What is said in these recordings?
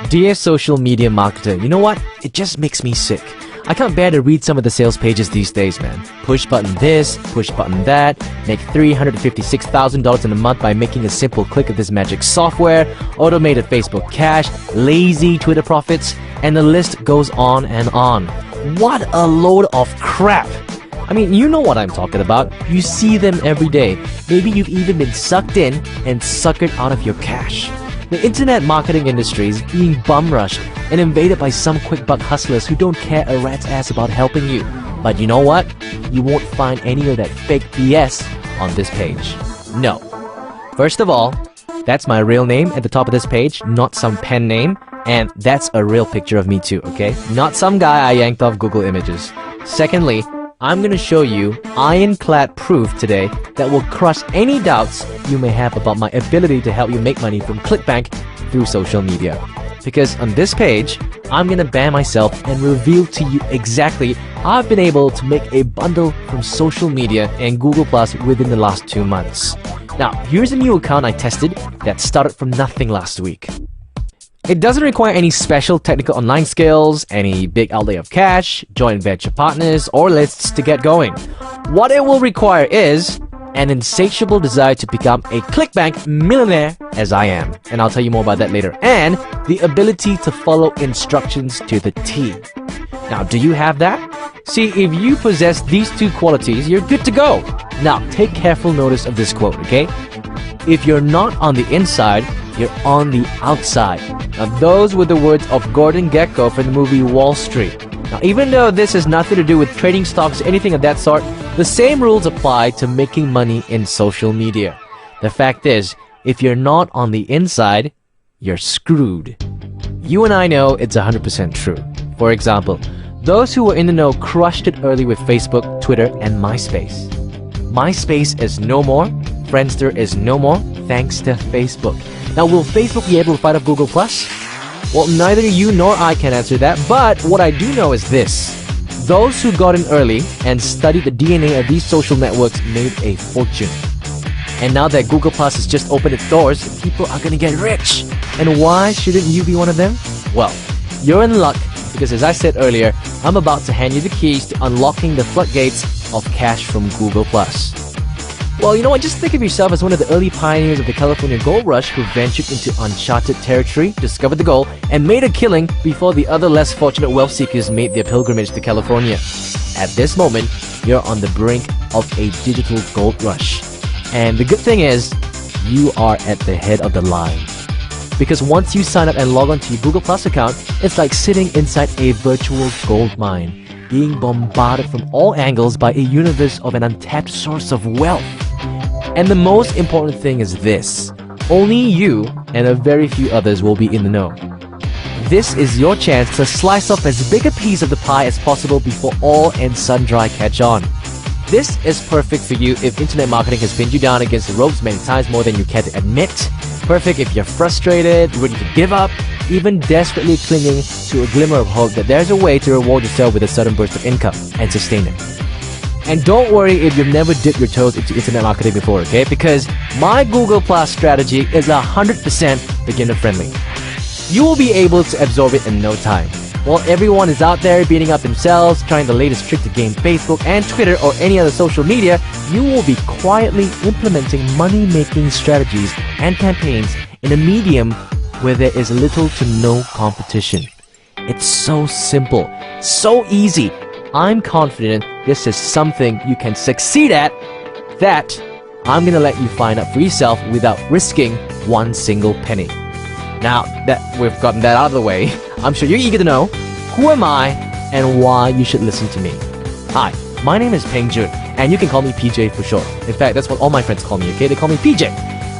Dear social media marketer, you know what? It just makes me sick. I can't bear to read some of the sales pages these days, man. Push button this, push button that, make $356,000 in a month by making a simple click of this magic software, automated Facebook cash, lazy Twitter profits, and the list goes on and on. What a load of crap! I mean, you know what I'm talking about. You see them every day. Maybe you've even been sucked in and suckered out of your cash. The internet marketing industry is being bum-rushed and invaded by some quick-buck hustlers who don't care a rat's ass about helping you. But you know what? You won't find any of that fake BS on this page. No. First of all, that's my real name at the top of this page, not some pen name, and that's a real picture of me too, okay? Not some guy I yanked off Google Images. Secondly, I'm gonna show you ironclad proof today that will crush any doubts you may have about my ability to help you make money from ClickBank through social media. Because on this page, I'm gonna ban myself and reveal to you exactly how I've been able to make a bundle from social media and Google Plus within the last 2 months. Now, here's a new account I tested that started from nothing last week. It doesn't require any special technical online skills, any big outlay of cash, joint venture partners, or lists to get going. What it will require is an insatiable desire to become a ClickBank millionaire as I am, and I'll tell you more about that later, and the ability to follow instructions to the T. Now, do you have that? See, if you possess these two qualities, you're good to go. Now, take careful notice of this quote, okay? If you're not on the inside, you're on the outside. Now, those were the words of Gordon Gekko from the movie Wall Street. Now, even though this has nothing to do with trading stocks or anything of that sort, the same rules apply to making money in social media. The fact is, if you're not on the inside, you're screwed. You and I know it's 100% true. For example, those who were in the know crushed it early with Facebook, Twitter, and MySpace. MySpace is no more. Friendster is no more, thanks to Facebook. Now, will Facebook be able to fight off Google+? Well, neither you nor I can answer that, but what I do know is this. Those who got in early and studied the DNA of these social networks made a fortune. And now that Google+ has just opened its doors, people are gonna get rich. And why shouldn't you be one of them? Well, you're in luck, because as I said earlier, I'm about to hand you the keys to unlocking the floodgates of cash from Google+. Well, you know what? Just think of yourself as one of the early pioneers of the California gold rush who ventured into uncharted territory, discovered the gold, and made a killing before the other less fortunate wealth seekers made their pilgrimage to California. At this moment, you're on the brink of a digital gold rush. And the good thing is, you are at the head of the line. Because once you sign up and log on to your Google Plus account, it's like sitting inside a virtual gold mine, being bombarded from all angles by a universe of an untapped source of wealth. And the most important thing is this. Only you and a very few others will be in the know. This is your chance to slice off as big a piece of the pie as possible before all and sundry catch on. This is perfect for you if internet marketing has pinned you down against the ropes many times more than you care to admit. Perfect if you're frustrated, ready to give up, even desperately clinging to a glimmer of hope that there's a way to reward yourself with a sudden burst of income and sustain it. And don't worry if you've never dipped your toes into internet marketing before, okay? Because my Google Plus strategy is 100% beginner friendly. You will be able to absorb it in no time. While everyone is out there beating up themselves, trying the latest trick to gain Facebook and Twitter or any other social media, you will be quietly implementing money-making strategies and campaigns in a medium where there is little to no competition. It's so simple, so easy. I'm confident this is something you can succeed at, that I'm gonna let you find out for yourself without risking one single penny. Now that we've gotten that out of the way, I'm sure you're eager to know, who am I and why you should listen to me. Hi, my name is Peng Joon, and you can call me PJ for short. In fact, that's what all my friends call me, okay? They call me PJ.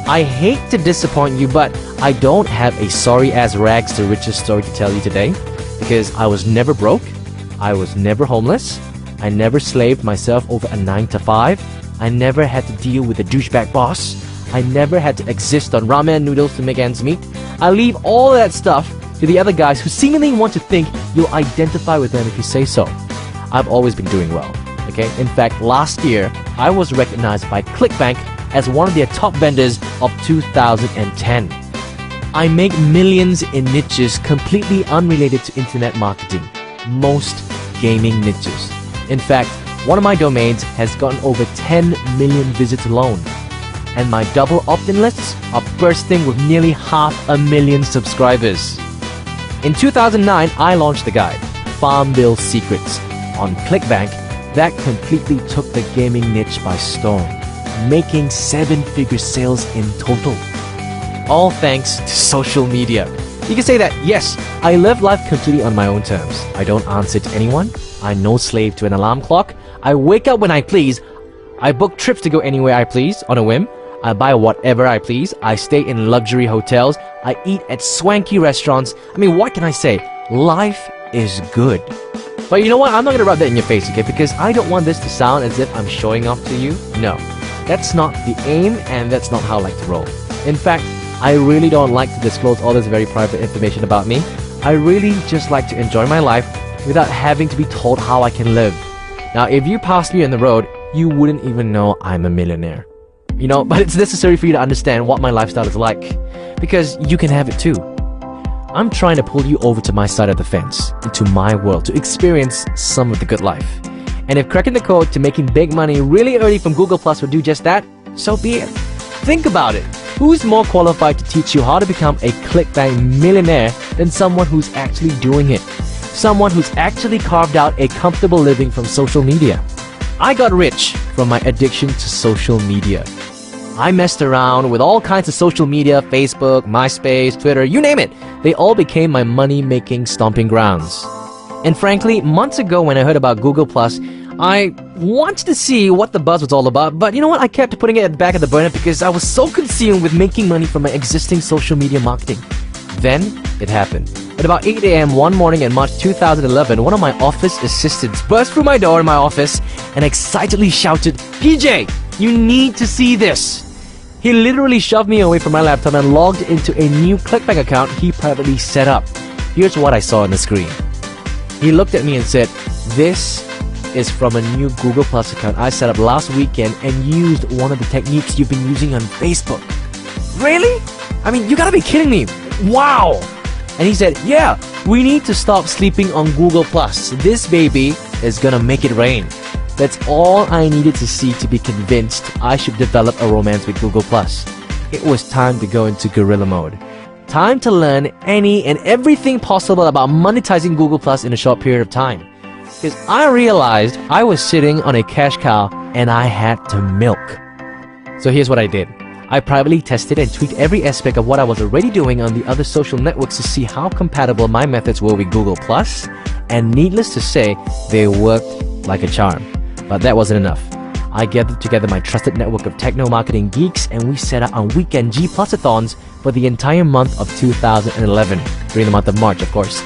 I hate to disappoint you, but I don't have a sorry-ass rags to riches story to tell you today, because I was never broke, I was never homeless, I never slaved myself over a 9-to-5, I never had to deal with a douchebag boss, I never had to exist on ramen noodles to make ends meet. I leave all that stuff to the other guys who seemingly want to think you'll identify with them if you say so. I've always been doing well, okay? In fact, last year, I was recognized by ClickBank as one of their top vendors of 2010. I make millions in niches completely unrelated to internet marketing. Most gaming niches. In fact, one of my domains has gotten over 10 million visits alone. And my double opt-in lists are bursting with nearly 500,000 subscribers. In 2009, I launched the guide, Farmville Secrets, on ClickBank that completely took the gaming niche by storm, making 7-figure sales in total. All thanks to social media. You can say that, yes, I live life completely on my own terms. I don't answer to anyone. I'm no slave to an alarm clock. I wake up when I please. I book trips to go anywhere I please on a whim. I buy whatever I please. I stay in luxury hotels. I eat at swanky restaurants. I mean, what can I say? Life is good. But you know what? I'm not going to rub that in your face, okay? Because I don't want this to sound as if I'm showing off to you. No, that's not the aim, and that's not how I like to roll. In fact, I really don't like to disclose all this very private information about me. I really just like to enjoy my life without having to be told how I can live. Now, if you passed me on the road, you wouldn't even know I'm a millionaire. You know, but it's necessary for you to understand what my lifestyle is like, because you can have it too. I'm trying to pull you over to my side of the fence, into my world, to experience some of the good life. And if cracking the code to making big money really early from Google Plus would do just that, so be it. Think about it. Who's more qualified to teach you how to become a ClickBank millionaire than someone who's actually doing it? Someone who's actually carved out a comfortable living from social media. I got rich from my addiction to social media. I messed around with all kinds of social media, Facebook, MySpace, Twitter, you name it. They all became my money-making stomping grounds. And frankly, months ago when I heard about Google Plus, I wanted to see what the buzz was all about, but you know what? I kept putting it at the back of the burner because I was so consumed with making money from my existing social media marketing. Then, it happened. At about 8 a.m. one morning in March 2011, one of my office assistants burst through my door in my office and excitedly shouted, "PJ, you need to see this!" He literally shoved me away from my laptop and logged into a new ClickBank account he privately set up. Here's what I saw on the screen. He looked at me and said, "This is from a new Google Plus account I set up last weekend and used one of the techniques you've been using on Facebook." Really? I mean, you gotta be kidding me. Wow! And he said, "Yeah, we need to stop sleeping on Google Plus. This baby is gonna make it rain." That's all I needed to see to be convinced I should develop a romance with Google Plus. It was time to go into guerrilla mode. Time to learn any and everything possible about monetizing Google Plus in a short period of time. Because I realized I was sitting on a cash cow and I had to milk. So here's what I did. I privately tested and tweaked every aspect of what I was already doing on the other social networks to see how compatible my methods were with Google Plus, and needless to say, they worked like a charm. But that wasn't enough. I gathered together my trusted network of techno-marketing geeks and we set out on weekend G Plus-a-thons for the entire month of 2011, during the month of March, of course.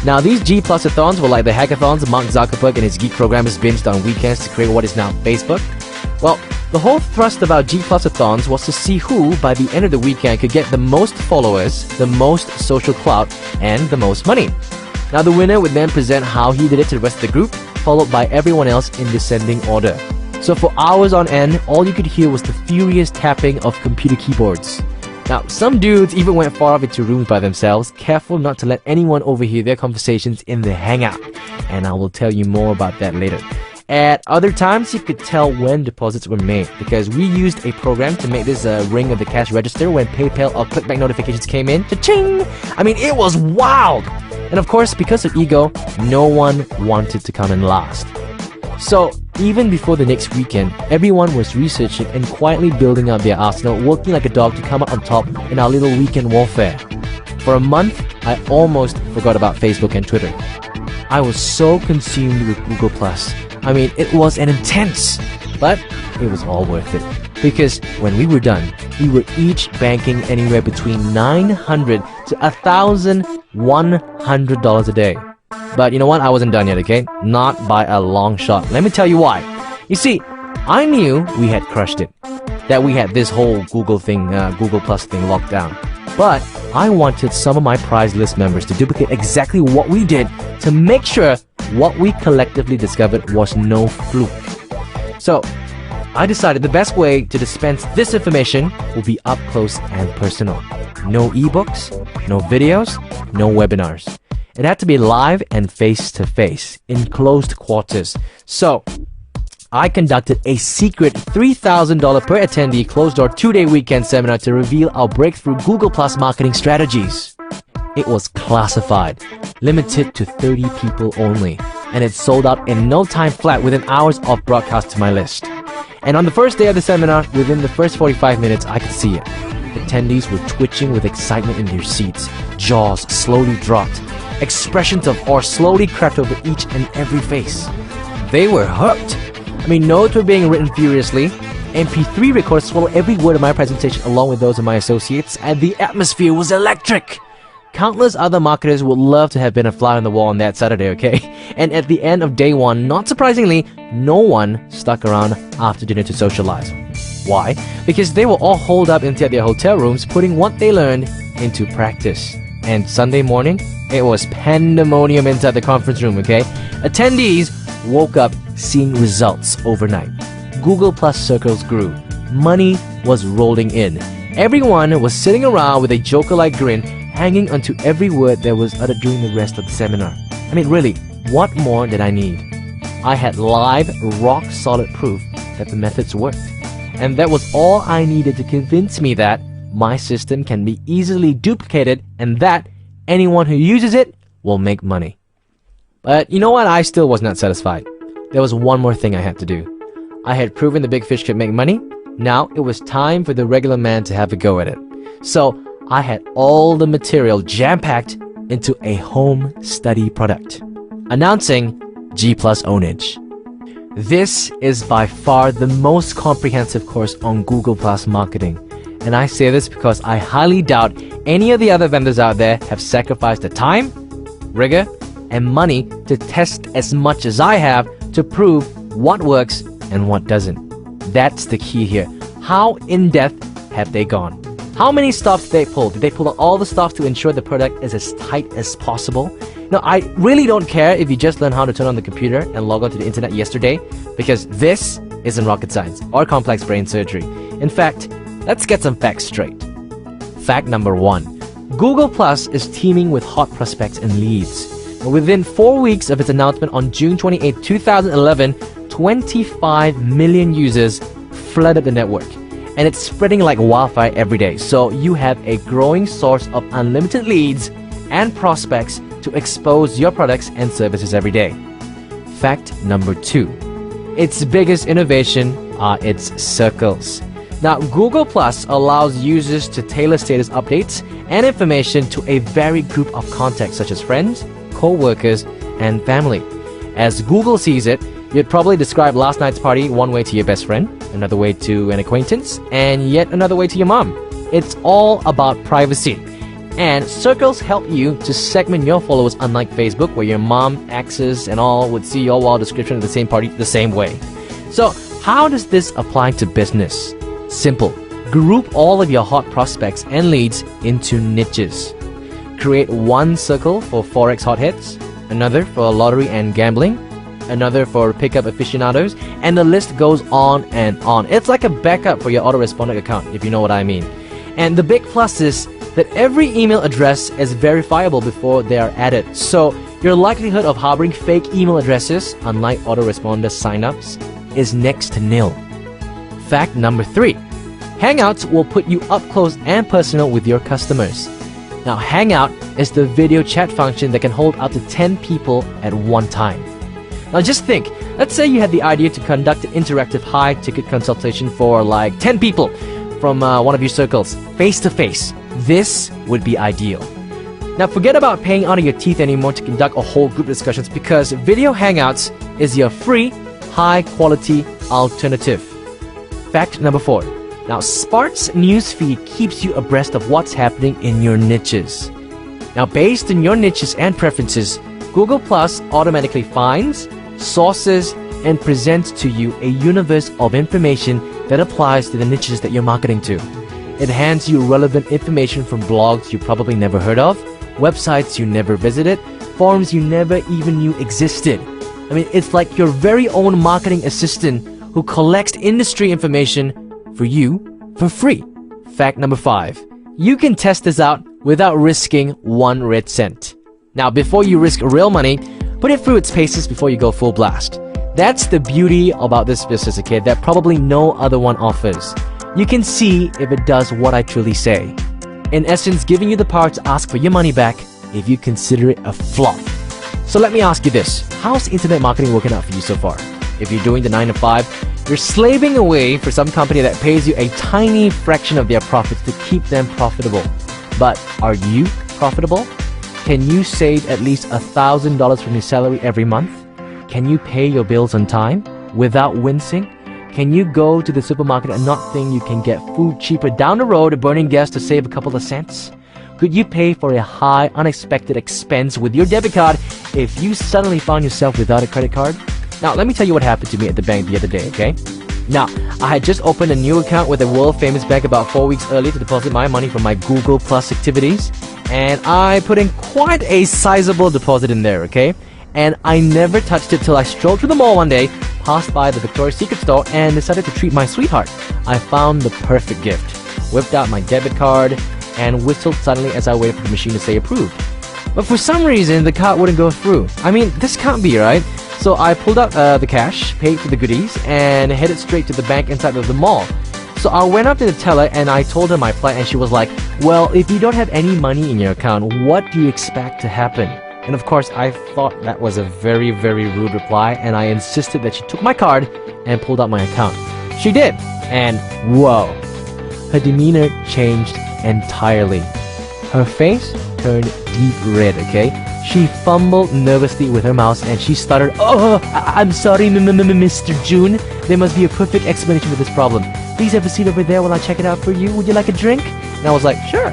Now, these G Plus-a-thons were like the hackathons Mark Zuckerberg and his geek programmers binged on weekends to create what is now Facebook. Well, the whole thrust about G Plus-a-thons was to see who, by the end of the weekend, could get the most followers, the most social clout, and the most money. Now, the winner would then present how he did it to the rest of the group, followed by everyone else in descending order. So for hours on end, all you could hear was the furious tapping of computer keyboards. Now, some dudes even went far off into rooms by themselves, careful not to let anyone overhear their conversations in the hangout. And I will tell you more about that later. At other times, you could tell when deposits were made, because we used a program to make this ring of the cash register when PayPal or ClickBank notifications came in. Cha-ching! I mean, it was wild! And of course, because of ego, no one wanted to come in last. So, even before the next weekend, everyone was researching and quietly building up their arsenal, working like a dog to come out on top in our little weekend warfare. For a month, I almost forgot about Facebook and Twitter. I was so consumed with Google Plus. I mean, it was an intense, but it was all worth it. Because when we were done, we were each banking anywhere between $900 to $1,100 a day. But you know what? I wasn't done yet, okay? Not by a long shot. Let me tell you why. You see, I knew we had crushed it. That we had this whole Google Plus thing locked down. But I wanted some of my prize list members to duplicate exactly what we did to make sure what we collectively discovered was no fluke. So, I decided the best way to dispense this information will be up close and personal. No ebooks, no videos, no webinars. It had to be live and face-to-face in closed quarters. So, I conducted a secret $3,000 per attendee closed-door 2-day weekend seminar to reveal our breakthrough Google Plus marketing strategies. It was classified, limited to 30 people only, and it sold out in no time flat within hours of broadcast to my list. And on the first day of the seminar, within the first 45 minutes, I could see it. Attendees were twitching with excitement in their seats. Jaws slowly dropped. Expressions of awe slowly crept over each and every face. They were hooked. I mean, notes were being written furiously. MP3 recorders swallowed every word of my presentation along with those of my associates, and the atmosphere was electric. Countless other marketers would love to have been a fly on the wall on that Saturday, okay? And at the end of day one, not surprisingly, no one stuck around after dinner to socialize. Why? Because they were all holed up inside their hotel rooms, putting what they learned into practice. And Sunday morning, it was pandemonium inside the conference room, okay? Attendees woke up seeing results overnight. Google Plus circles grew. Money was rolling in. Everyone was sitting around with a Joker-like grin, hanging onto every word that was uttered during the rest of the seminar. I mean, really, what more did I need? I had live, rock-solid proof that the methods worked. And that was all I needed to convince me that my system can be easily duplicated and that anyone who uses it will make money. But you know what? I still was not satisfied. There was one more thing I had to do. I had proven the big fish could make money. Now it was time for the regular man to have a go at it. So I had all the material jam-packed into a home study product. Announcing G Plus Ownage. This is by far the most comprehensive course on Google Plus marketing. And I say this because I highly doubt any of the other vendors out there have sacrificed the time, rigor, and money to test as much as I have to prove what works and what doesn't. That's the key here. How in-depth have they gone? How many stops did they pull? Did they pull out all the stops to ensure the product is as tight as possible? Now, I really don't care if you just learned how to turn on the computer and log on to the internet yesterday, because this isn't rocket science or complex brain surgery. In fact, let's get some facts straight. Fact number 1. Google Plus is teeming with hot prospects and leads. Now, within 4 weeks of its announcement on June 28, 2011, 25 million users flooded the network. And it's spreading like wildfire every day. So you have a growing source of unlimited leads and prospects to expose your products and services every day. Fact number 2. Its biggest innovation are its circles. Now, Google Plus allows users to tailor status updates and information to a varied group of contacts such as friends, co-workers, and family. As Google sees it, you'd probably describe last night's party one way to your best friend, another way to an acquaintance, and yet another way to your mom. It's all about privacy. And circles help you to segment your followers, unlike Facebook, where your mom, exes, and all would see your wild description of the same party the same way. So, how does this apply to business? Simple. Group all of your hot prospects and leads into niches. Create one circle for Forex hotheads, another for lottery and gambling, another for pickup aficionados, and the list goes on and on. It's like a backup for your autoresponder account, if you know what I mean. And the big plus is that every email address is verifiable before they are added. So your likelihood of harboring fake email addresses, unlike autoresponder signups, is next to nil. Fact number 3. Hangouts will put you up close and personal with your customers. Now, Hangout is the video chat function that can hold up to 10 people at one time. Now just think, let's say you had the idea to conduct an interactive high-ticket consultation for like 10 people from one of your circles, face-to-face. This would be ideal. Now forget about paying out of your teeth anymore to conduct a whole group discussions, because Video Hangouts is your free, high-quality alternative. Fact number 4. Now, Spark's newsfeed keeps you abreast of what's happening in your niches. Now, based on your niches and preferences, Google Plus automatically finds, sources, and presents to you a universe of information that applies to the niches that you're marketing to. It hands you relevant information from blogs you probably never heard of, websites you never visited, forums you never even knew existed. I mean, it's like your very own marketing assistant who collects industry information for you for free. Fact number 5. You can test this out without risking 1 red cent. Now, before you risk real money, put it through its paces before you go full blast. That's the beauty about this business, okay, that probably no other one offers. You can see if it does what I truly say. In essence, giving you the power to ask for your money back if you consider it a flop. So let me ask you this. How's internet marketing working out for you so far? If you're doing the 9 to 5, you're slaving away for some company that pays you a tiny fraction of their profits to keep them profitable. But are you profitable? Can you save at least $1,000 from your salary every month? Can you pay your bills on time without wincing? Can you go to the supermarket and not think you can get food cheaper down the road, burning gas to save a couple of cents? Could you pay for a high, unexpected expense with your debit card if you suddenly found yourself without a credit card? Now, let me tell you what happened to me at the bank the other day, okay? Now, I had just opened a new account with a world-famous bank about 4 weeks early to deposit my money from my Google Plus activities, and I put in quite a sizable deposit in there, okay? And I never touched it till I strolled through the mall one day, passed by the Victoria's Secret store, and decided to treat my sweetheart. I found the perfect gift. Whipped out my debit card and whistled suddenly as I waited for the machine to say approved. But for some reason, the card wouldn't go through. I mean, this can't be right. So I pulled out the cash, paid for the goodies, and headed straight to the bank inside of the mall. So I went up to the teller and I told her my plight, and she was like, well, if you don't have any money in your account, what do you expect to happen? And of course, I thought that was a very, very rude reply, and I insisted that she took my card and pulled out my account. She did, and whoa, her demeanor changed entirely. Her face turned deep red, okay? She fumbled nervously with her mouse and she stuttered, "Oh, I'm sorry, Mr. June. There must be a perfect explanation for this problem. Please have a seat over there while I check it out for you. Would you like a drink?" And I was like, "Sure."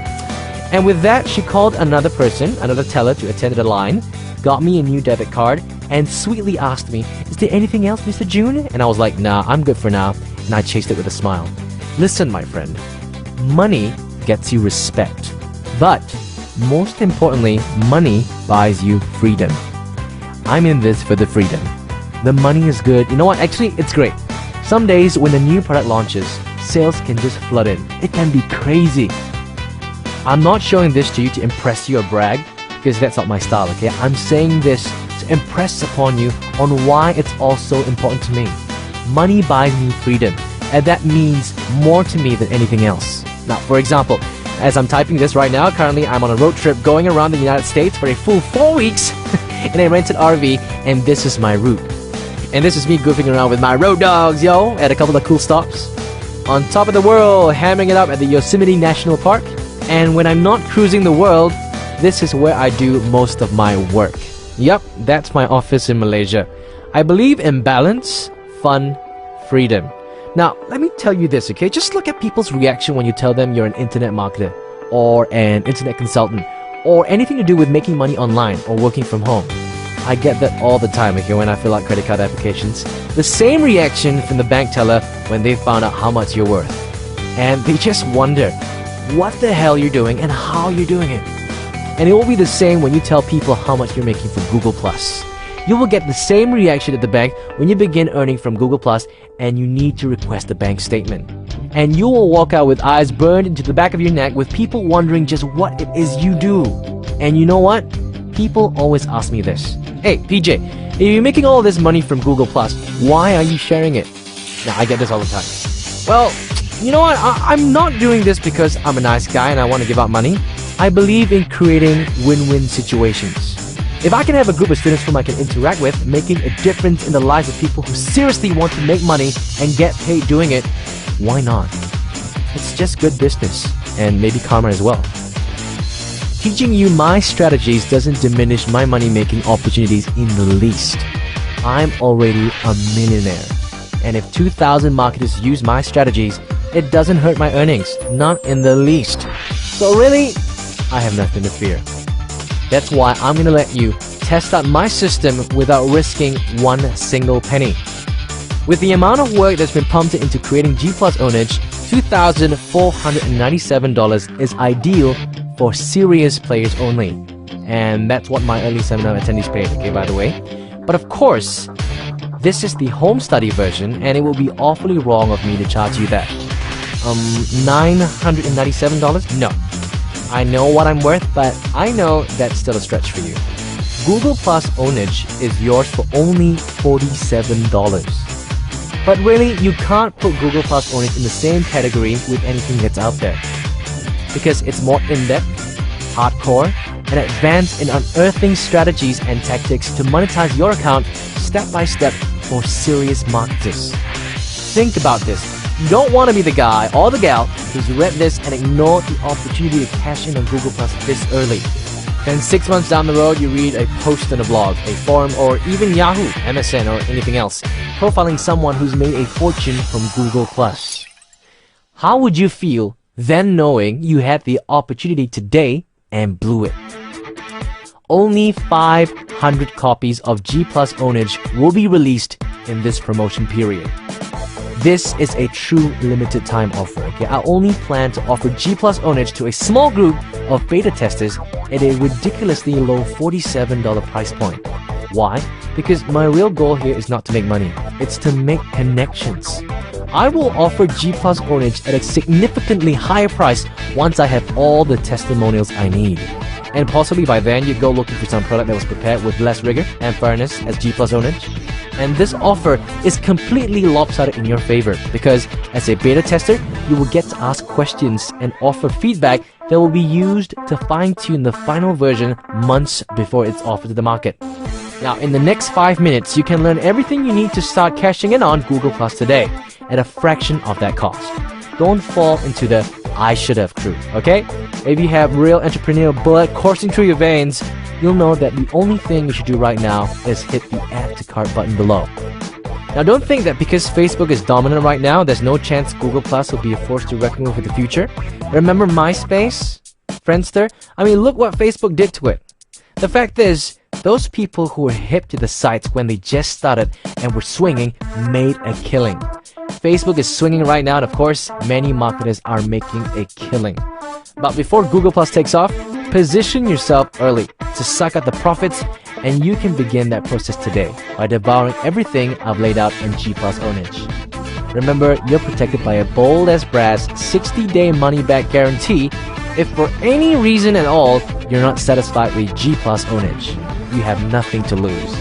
And with that, she called another teller to attend to the line, got me a new debit card, and sweetly asked me, "Is there anything else, Mr. June?" And I was like, "Nah, I'm good for now." And I chased it with a smile. Listen, my friend, money gets you respect. But most importantly, money buys you freedom. I'm in this for the freedom. The money is good. You know what? Actually, it's great. Some days when a new product launches, sales can just flood in. It can be crazy. I'm not showing this to you to impress you or brag, because that's not my style, okay? I'm saying this to impress upon you on why it's also important to me. Money buys me freedom, and that means more to me than anything else. Now, for example, as I'm typing this right now, currently I'm on a road trip going around the United States for a full 4 weeks in a rented RV, and this is my route. And this is me goofing around with my road dogs, yo, at a couple of cool stops. On top of the world, hammering it up at the Yosemite National Park. And when I'm not cruising the world, this is where I do most of my work. Yup, that's my office in Malaysia. I believe in balance, fun, freedom. Now, let me tell you this, okay? Just look at people's reaction when you tell them you're an internet marketer or an internet consultant or anything to do with making money online or working from home. I get that all the time, okay, when I fill out credit card applications. The same reaction from the bank teller when they found out how much you're worth. And they just wonder what the hell you're doing and how you're doing it. And it will be the same when you tell people how much you're making for Google Plus. You will get the same reaction at the bank when you begin earning from Google Plus and you need to request a bank statement. And you will walk out with eyes burned into the back of your neck with people wondering just what it is you do. And you know what? People always ask me this. Hey, PJ, if you're making all this money from Google Plus, why are you sharing it? Now, I get this all the time. Well, you know what? I'm not doing this because I'm a nice guy and I want to give out money. I believe in creating win-win situations. If I can have a group of students whom I can interact with, making a difference in the lives of people who seriously want to make money and get paid doing it, why not? It's just good business and maybe karma as well. Teaching you my strategies doesn't diminish my money-making opportunities in the least. I'm already a millionaire. And if 2,000 marketers use my strategies, it doesn't hurt my earnings, not in the least. So really, I have nothing to fear. That's why I'm going to let you test out my system without risking one single penny. With the amount of work that's been pumped into creating G Plus ownage, $2,497 is ideal for serious players only. And that's what my early seminar attendees paid, okay, by the way. But of course, this is the home study version, and it will be awfully wrong of me to charge you that. $997? No. I know what I'm worth, but I know that's still a stretch for you. Google Plus ownage is yours for only $47. But really, you can't put Google Plus ownage in the same category with anything that's out there. Because it's more in-depth, hardcore, and advanced in unearthing strategies and tactics to monetize your account step by step for serious marketers. Think about this. You don't want to be the guy or the gal who's read this and ignored the opportunity to cash in on Google Plus this early. Then 6 months down the road, you read a post on a blog, a forum, or even Yahoo, MSN, or anything else, profiling someone who's made a fortune from Google Plus. How would you feel then knowing you had the opportunity today and blew it? Only 500 copies of G Plus ownage will be released in this promotion period. This is a true limited time offer. Okay? I only plan to offer G Plus ownage to a small group of beta testers at a ridiculously low $47 price point. Why? Because my real goal here is not to make money. It's to make connections. I will offer G Plus ownage at a significantly higher price once I have all the testimonials I need. And possibly by then you go looking for some product that was prepared with less rigor and fairness as G Plus ownage. And this offer is completely lopsided in your favor because as a beta tester, you will get to ask questions and offer feedback that will be used to fine-tune the final version months before it's offered to the market. Now, in the next 5 minutes, you can learn everything you need to start cashing in on Google Plus today at a fraction of that cost. Don't fall into the I should have crew, okay? If you have real entrepreneurial blood coursing through your veins, you'll know that the only thing you should do right now is hit the add to cart button below. Now don't think that because Facebook is dominant right now, there's no chance Google Plus will be a force to reckon with in the future. Remember MySpace? Friendster? I mean, look what Facebook did to it. The fact is, those people who were hip to the sites when they just started and were swinging made a killing. Facebook is swinging right now, and of course, many marketers are making a killing. But before Google Plus takes off, position yourself early to suck out the profits, and you can begin that process today by devouring everything I've laid out in G Plus ownage. Remember, you're protected by a bold as brass 60-day money-back guarantee if for any reason at all you're not satisfied with G Plus ownage. You have nothing to lose.